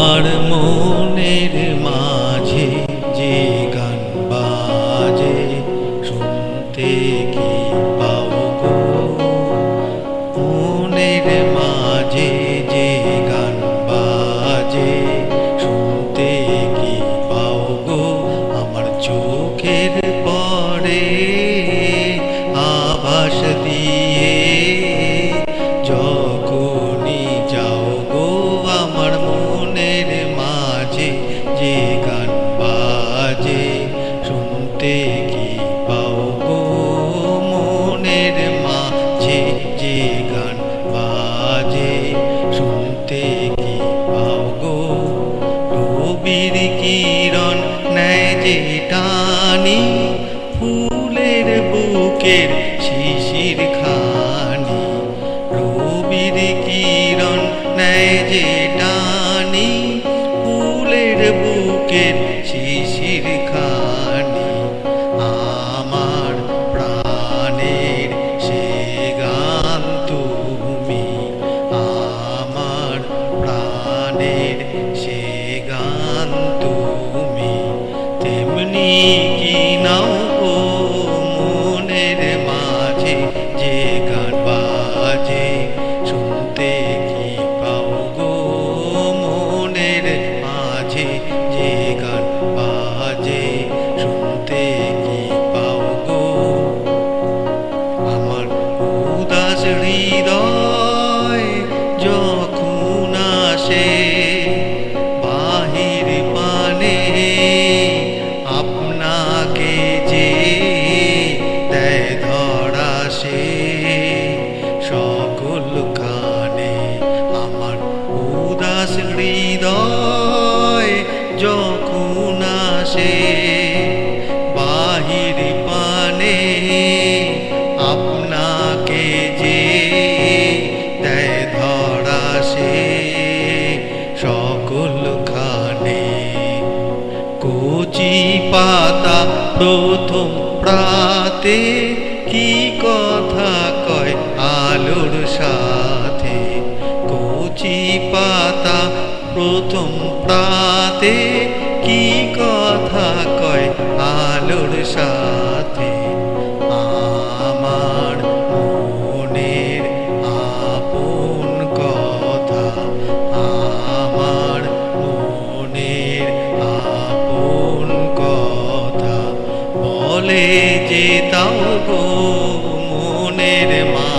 আমার মনের মাঝে যে গান বাজে শুনতে কি পাও গো। মনের মাঝে যে গান বাজে শুনতে কি পাও গো। আমার চোখের পরে আভাস দিয়ে যখনই যাও গো। আমার মনের মাঝে যে গান বাজে শুনতে কি পাও গো। মনের মাঝে যে গান বাজে শুনতে কি পাও গো। রবির কিরণ নেয় যে টানি ফুলের বুকের শিশির খানি। রবির কিরণ নেয় যে টানি ফুলের বুকের শিশির খানি। আমার প্রাণের সে গান তুমি, আমার প্রাণের সে গান তুমি। তেমনি কি নাও গো মনের মাঝে যে গান বাজে শুনতে কি পাও গো। মনের মাঝে যে গান বাজে শুনতে কি পাও গো। আমার উদাস হৃদয় যখন আসে বাহির পানে আপনাকে যে দেয় ধরা সে সকল কানে। আমার উদাস হৃদয় যখন আসে বাহির পানে আপনাকে যে দেয় ধরা সে সকল খানে। কচি পাতা প্রথম প্রাতে কি কথা কয় আলোর সাথে। কচি পাতা প্রথম প্রাতে কি কথা কয় আলোর সাথে। আমার মনের আপন কথা, আমার মনের আপন কথা বলে যে তাও গো মনের মা